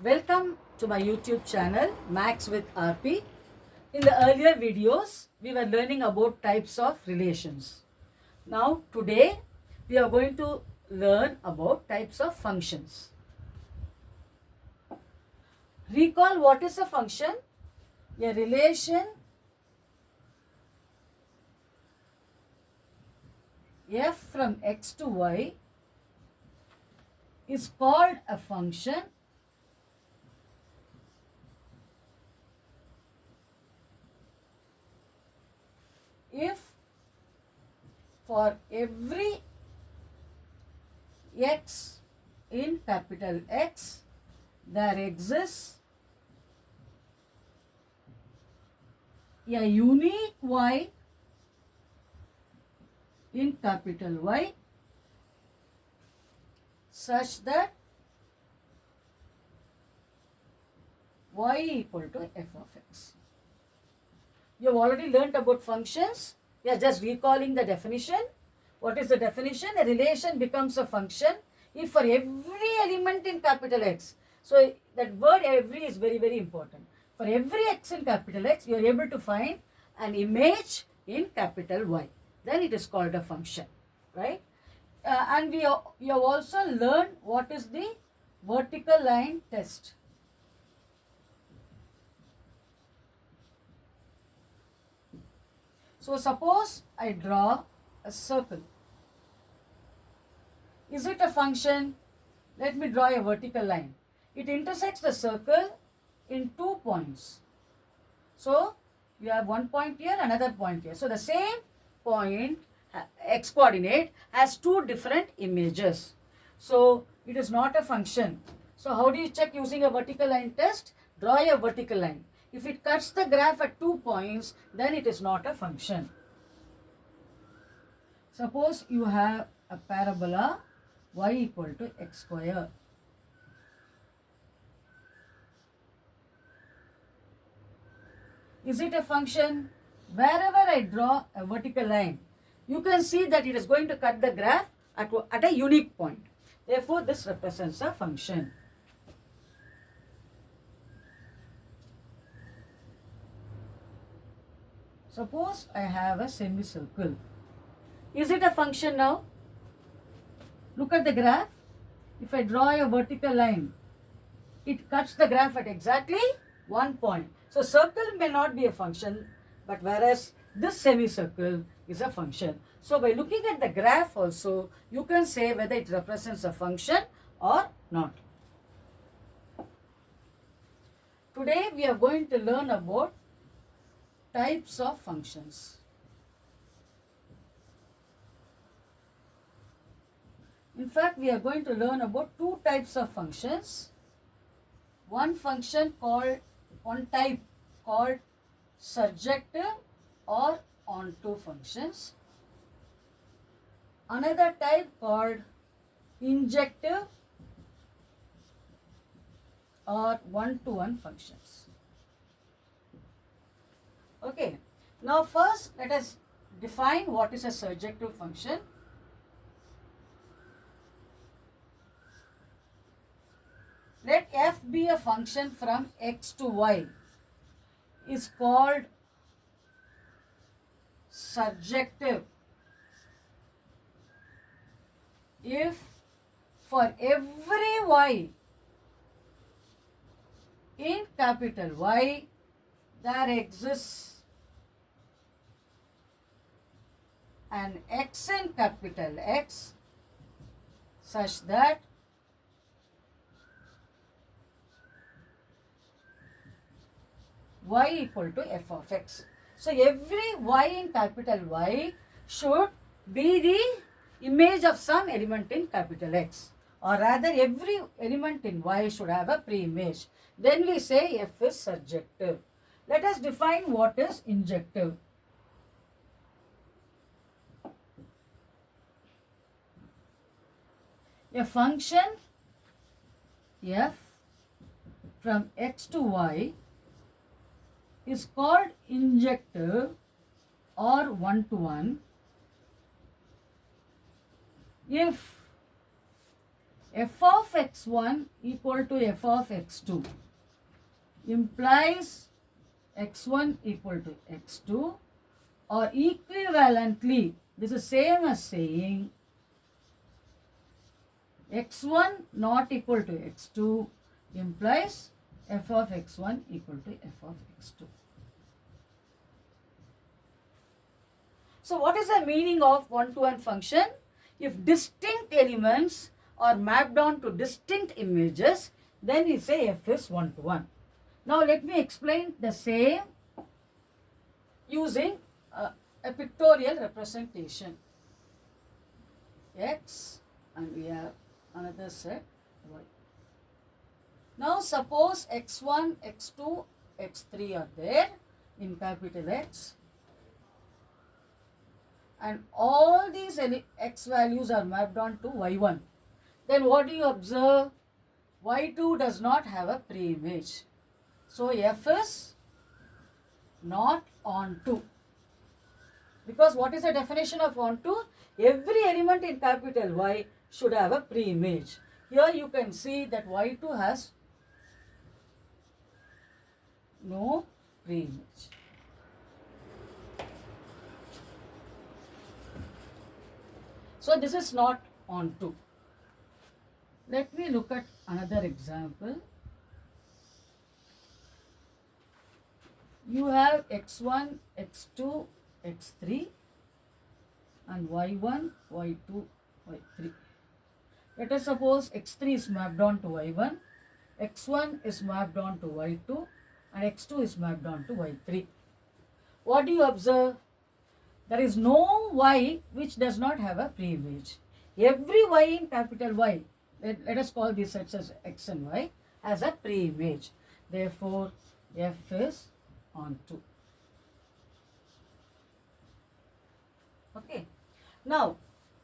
Welcome to my YouTube channel Max with RP. In the earlier videos, we were learning about types of relations. Now today, we are going to learn about types of functions. Recall what is a function? A relation f from x to y is called a function if for every x in capital X there exists a unique y in capital Y such that y equal to f of x. You have already learnt about functions. We are just recalling the definition. What is the definition? A relation becomes a function if for every element in capital X. So that word every is very, very important. For every x in capital X, you are able to find an image in capital Y. Then it is called a function, right? And you have also learned what is the vertical line test. So suppose I draw a circle. Is it a function? Let me draw a vertical line. It intersects the circle in 2 points. So you have one point here, another point here. So the same point, x coordinate, has two different images. So it is not a function. So how do you check using a vertical line test? Draw a vertical line. If it cuts the graph at 2 points, then it is not a function. Suppose you have a parabola y equal to x square. Is it a function? Wherever I draw a vertical line, you can see that it is going to cut the graph at a unique point. Therefore, this represents a function. Suppose I have a semicircle. Is it a function now? Look at the graph. If I draw a vertical line, it cuts the graph at exactly 1 point. So circle may not be a function, but whereas this semicircle is a function. So by looking at the graph also, you can say whether it represents a function or not. Today we are going to learn about types of functions. In fact, we are going to learn about two types of functions. One type called surjective or onto functions. Another type called injective or one-to-one functions. Okay, now first let us define what is a surjective function. Let f be a function from x to y is called surjective if for every y in capital Y there exists an x in capital X such that y equal to f of x. So every y in capital Y should be the image of some element in capital X, or rather every element in Y should have a pre-image. Then we say f is surjective. Let us define what is injective. A function f from x to y is called injective or one-to-one if f of x1 equal to f of x2 implies x1 equal to x2, or equivalently, this is same as saying x1 not equal to x2 implies f of x1 equal to f of x2. So what is the meaning of one-to-one function? If distinct elements are mapped on to distinct images, then we say f is one-to-one. Now let me explain the same using a pictorial representation. X, and we have another set y. Now suppose x1, x2, x3 are there in capital X, and all these x values are mapped on to y1. Then what do you observe? y2 does not have a pre-image. So f is not onto. Because what is the definition of onto? Every element in capital Y should have a pre-image. Here you can see that y2 has no pre-image. So this is not onto. Let me look at another example. You have x1, x2, x3 and y1, y2, y3. Let us suppose x3 is mapped on to y1, x1 is mapped on to y2 and x2 is mapped on to y3. What do you observe? There is no y which does not have a pre-image. Every y in capital Y, let us call these sets as x and y, has a pre-image. Therefore, f is onto. Okay. Now,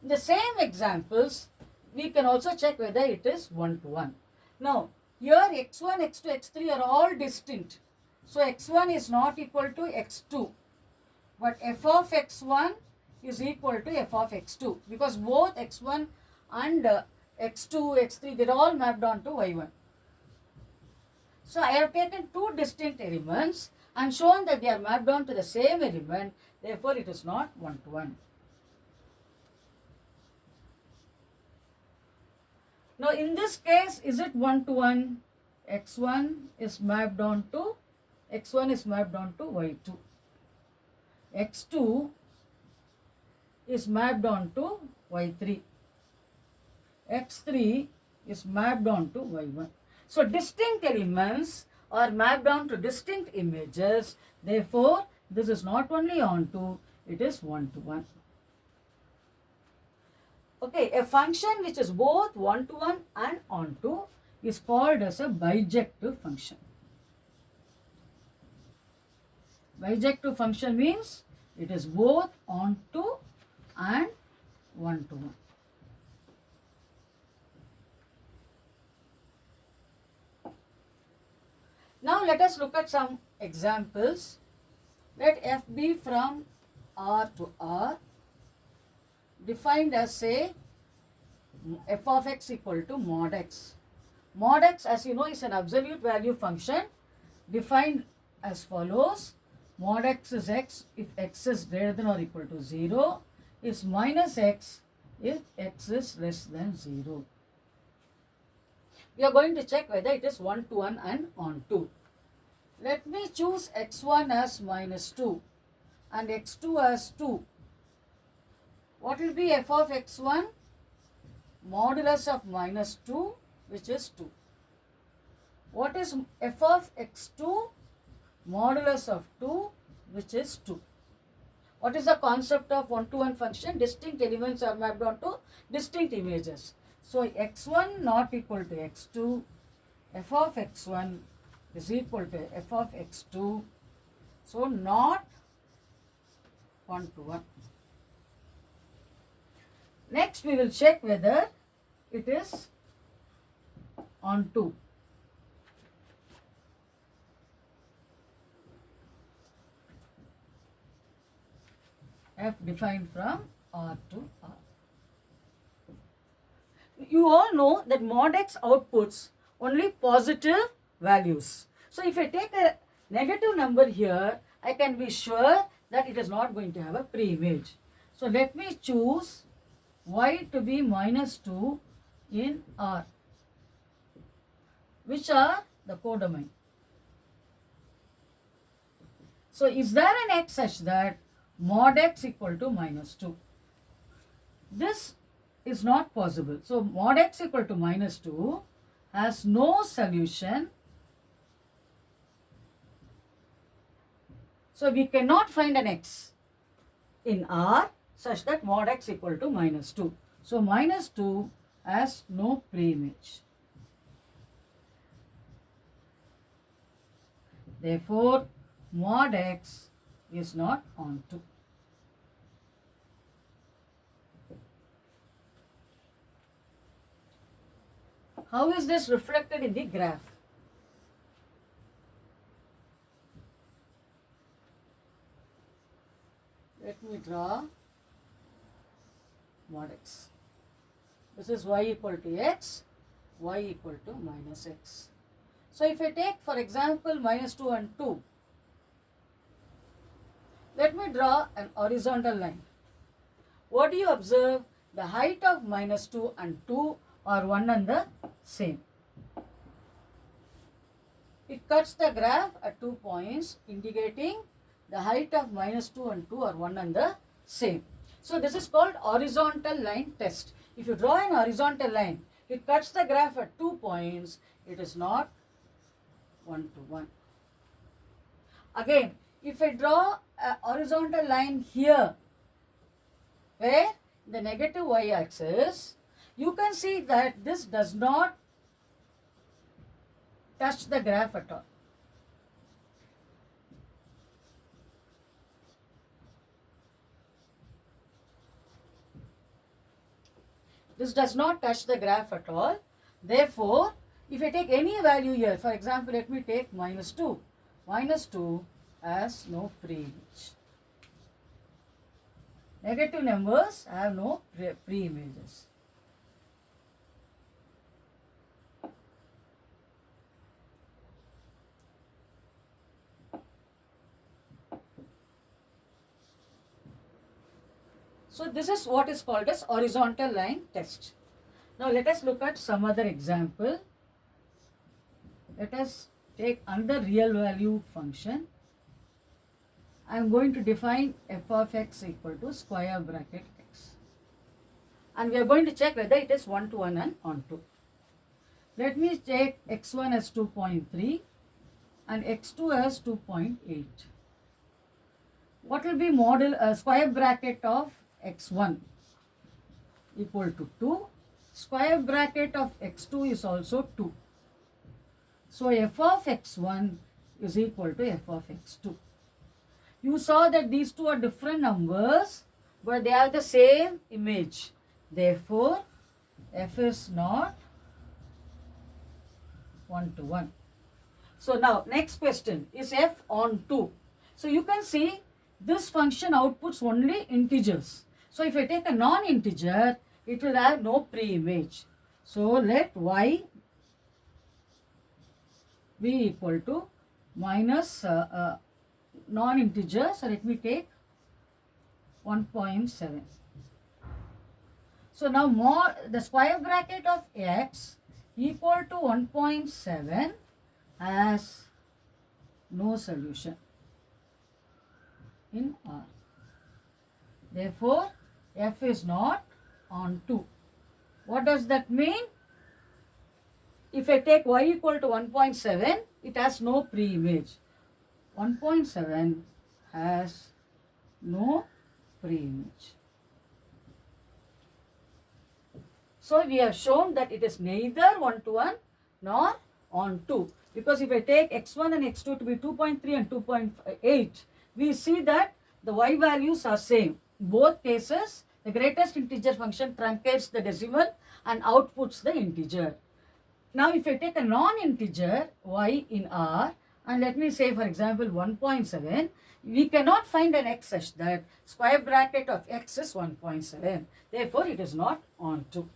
in the same examples, we can also check whether it is one-to-one. Now, here x1, x2, x3 are all distinct. So, x1 is not equal to x2. But f of x1 is equal to f of x2. Because both x1 and x2, x3, they are all mapped onto y1. So, I have taken two distinct elements and shown that they are mapped onto the same element. Therefore, it is not one-to-one. Now, in this case, is it one-to-one? x1 is mapped onto y2. x2 is mapped onto y3. x3 is mapped onto y1. So, distinct elements are mapped onto distinct images. Therefore, this is not only onto, it is one-to-one. Okay, a function which is both one-to-one and onto is called as a bijective function. Bijective function means it is both onto and one-to-one. Now let us look at some examples. Let f be from R to R, defined as, say, f of x equal to mod x. Mod x, as you know, is an absolute value function defined as follows. Mod x is x if x is greater than or equal to 0, is minus x if x is less than 0. We are going to check whether it is one-to-one and onto. Let me choose x1 as minus 2 and x2 as 2. What will be f of x1? Modulus of minus 2, which is 2. What is f of x2? Modulus of 2, which is 2. What is the concept of one-to-one function? Distinct elements are mapped onto distinct images. So, x1 not equal to x2, f of x1 is equal to f of x2. So, not one-to-one. Next, we will check whether it is onto. F defined from R to R. you all know that mod x outputs only positive values. So if I take a negative number here, I can be sure that it is not going to have a pre-image. So let me choose y to be minus 2 in R, which are the codomain. So is there an x such that mod x equal to minus 2? This is not possible. So mod x equal to minus 2 has no solution. So we cannot find an x in R such that mod x equal to minus 2. So minus 2 has no pre-image. Therefore, mod x is not onto. How is this reflected in the graph? Let me draw mod x. This is y equal to x, y equal to minus x. So if I take, for example, minus 2 and 2, let me draw an horizontal line. What do you observe? The height of minus 2 and 2 are one and the same. It cuts the graph at 2 points, indicating the height of minus 2 and 2 are one and the same. So this is called horizontal line test. If you draw an horizontal line, it cuts the graph at 2 points, it is not 1 to 1. Again, if I draw a horizontal line here, where the negative y-axis, you can see that this does not touch the graph at all. This does not touch the graph at all. Therefore, if I take any value here, for example, let me take minus 2. Minus 2 has no pre-image. Negative numbers have no pre-images. So this is what is called as horizontal line test. Now let us look at some other example. Let us take another real valued function. I am going to define f of x equal to square bracket x. And we are going to check whether it is 1 to 1 and onto. Let me take x1 as 2.3 and x2 as 2.8. What will be model square bracket of x1 equal to 2. Square bracket of x2 is also 2. So f of x1 is equal to f of x2. You saw that these two are different numbers, but they have the same image. Therefore, f is not 1 to 1. So now, next question, is f on 2? So you can see this function outputs only integers. So if I take a non-integer, it will have no pre-image. So let y be equal to minus non-integer. So let me take 1.7. So now more the square bracket of x equal to 1.7 has no solution in R. Therefore, f is not on 2. What does that mean? If I take y equal to 1.7, it has no pre-image. 1.7 has no pre-image. So we have shown that it is neither 1 to 1 nor on 2. Because if I take x1 and x2 to be 2.3 and 2.8, we see that the y values are same. In both cases, the greatest integer function truncates the decimal and outputs the integer. Now if I take a non-integer y in R, and let me say for example 1.7, we cannot find an x such that square bracket of x is 1.7. Therefore, it is not on 2.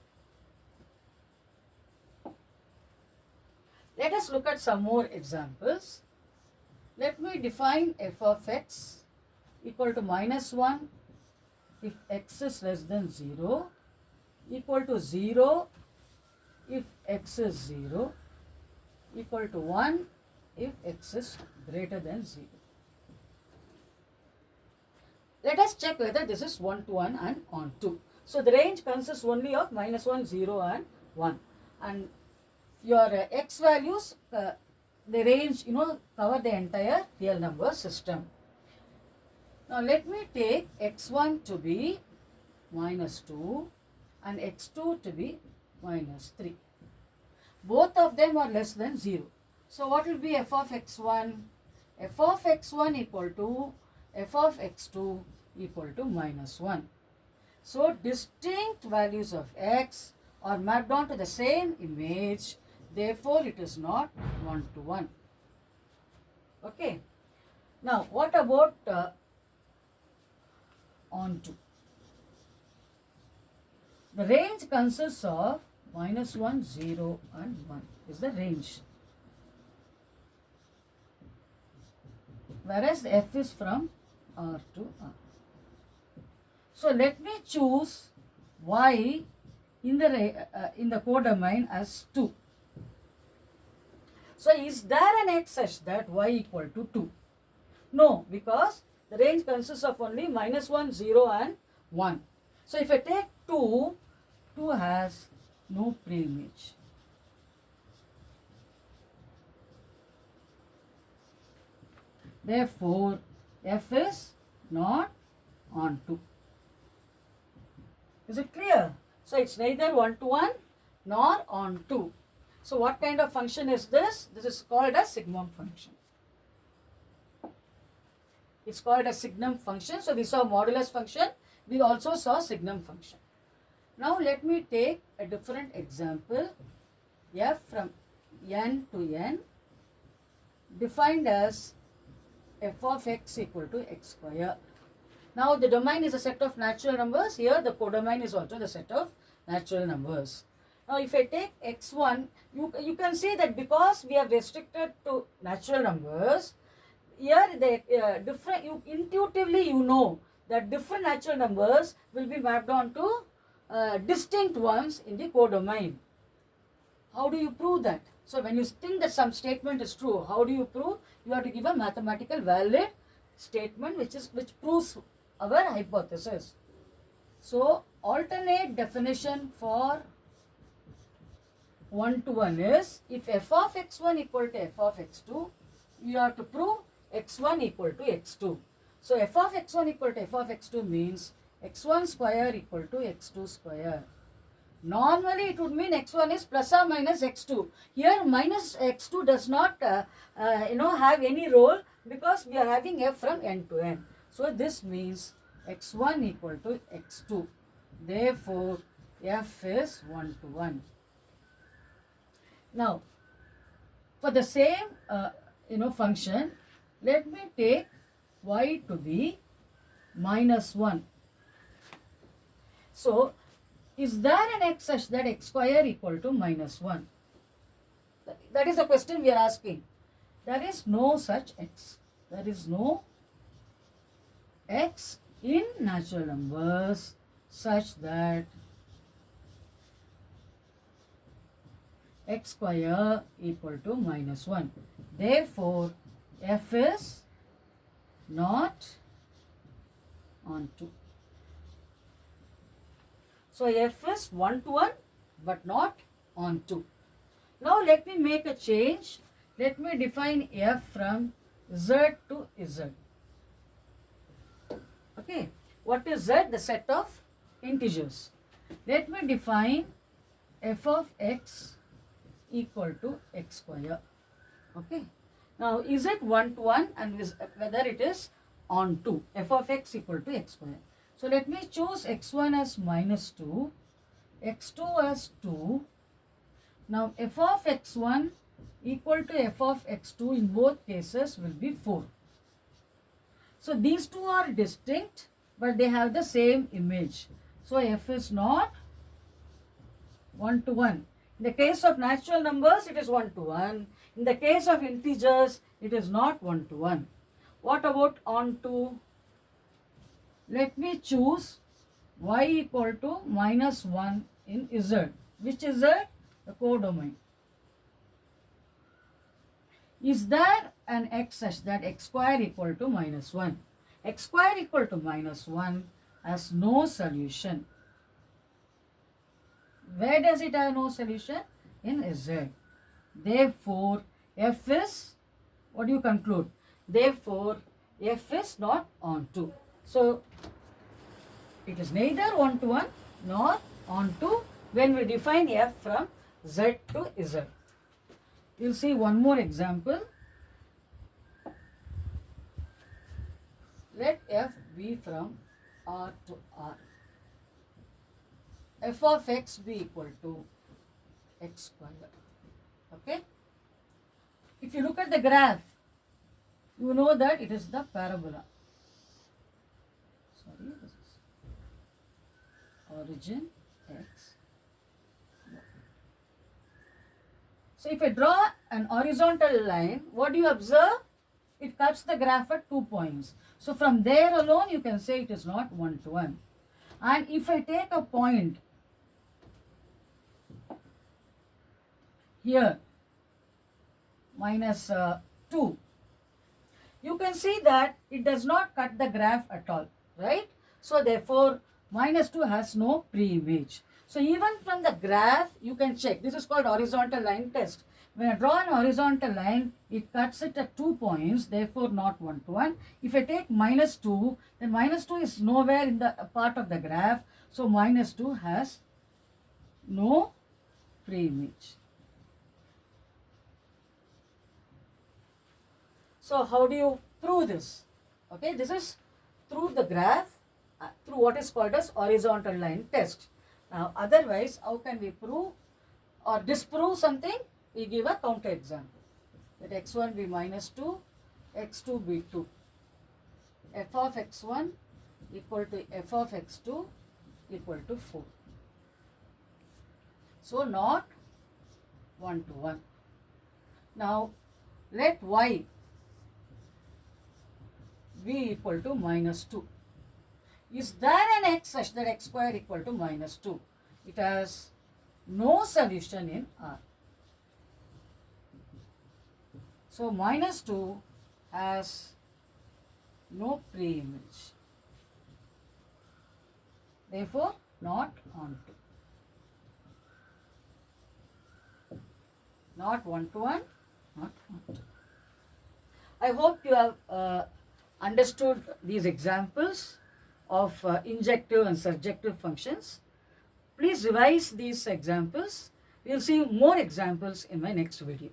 Let us look at some more examples. Let me define f of x equal to minus 1 if x is less than 0, equal to 0 if x is 0, equal to 1 if x is greater than 0. Let us check whether this is 1 to 1 and on 2. So the range consists only of minus 1, 0 and 1. And your x values, the range, cover the entire real number system. Now let me take x1 to be minus 2 and x2 to be minus 3. Both of them are less than 0. So what will be f of x1? F of x1 equal to f of x2 equal to minus 1. So distinct values of x are mapped onto the same image. Therefore, it is not 1 to 1. Okay. Now, what about onto? The range consists of minus 1, 0 and 1 is the range. Whereas f is from R to R. So let me choose y in the codomain as 2. So is there an x such that y equal to 2? No, because the range consists of only minus 1, 0 and 1. So if I take 2, 2 has no preimage. Therefore, f is not on 2. Is it clear? So it's neither 1 to 1 nor on 2. So what kind of function is this? This is called a signum function. It's called a signum function. So we saw modulus function. We also saw signum function. Now let me take a different example. F from n to n defined as f of x equal to x square. Now the domain is a set of natural numbers. Here the codomain is also the set of natural numbers. Now if I take x1, you can see that because we have restricted to natural numbers, here the intuitively you know that different natural numbers will be mapped onto distinct ones in the codomain. How do you prove that? So when you think that some statement is true, how do you prove? You have to give a mathematical valid statement which proves our hypothesis. So alternate definition for 1 to 1 is if f of x1 equal to f of x2, you have to prove x1 equal to x2. So f of x1 equal to f of x2 means x1 square equal to x2 square. Normally it would mean x1 is plus or minus x2. Here minus x2 does not have any role because we are having f from n to n. So this means x1 equal to x2. Therefore f is 1 to 1. Now for the same function, let me take y to be minus 1. So is there an x such that x square equal to minus 1? That is the question we are asking. There is no such x. There is no x in natural numbers such that x square equal to minus 1. Therefore, f is not on 2. So f is 1 to 1 but not on 2. Now let me make a change. Let me define f from z to z. Okay. What is z? The set of integers. Let me define f of x equal to x square. Okay. Now is it 1 to 1 and whether it is on 2. F of x equal to x square. So let me choose x1 as minus 2, x2 as 2. Now f of x1 equal to f of x2 in both cases will be 4. So these two are distinct but they have the same image. So f is not 1 to 1. In the case of natural numbers, it is 1 to 1. In the case of integers, it is not 1 to 1. What about on to, let me choose y equal to minus 1 in Z. Which is Z? The codomain. Is there an x such that x square equal to minus 1? X square equal to minus 1 has no solution. Where does it have no solution? In Z. Therefore, f is, what do you conclude? Therefore, f is not onto. So, it is neither 1 to 1 nor onto when we define f from Z to Z. You will see one more example. Let f be from R to R. F of x be equal to x square. Okay? If you look at the graph, you know that it is the parabola. Sorry, this is origin x. So if I draw an horizontal line, what do you observe? It cuts the graph at 2 points. So from there alone, you can say it is not 1 to 1. And if I take a point here, minus 2, you can see that it does not cut the graph at all, right? So therefore, minus 2 has no pre-image. So even from the graph, you can check. This is called horizontal line test. When I draw an horizontal line, it cuts it at 2 points, therefore not 1 to 1. If I take minus 2, then minus 2 is nowhere in the part of the graph. So minus 2 has no pre-image. So how do you prove this? Okay, this is through the graph, through what is called as horizontal line test. Now otherwise, how can we prove or disprove something? We give a counter example. Let x1 be minus 2, x2 be 2. F of x1 equal to f of x2 equal to 4. So not 1 to 1. Now let y be equal to minus 2. Is there an x such that x square equal to minus 2? It has no solution in R. So minus 2 has no pre-image. Therefore, not onto. Not 1 to 1, not onto. I hope you have understood these examples of injective and surjective functions. Please revise these examples. We will see more examples in my next video.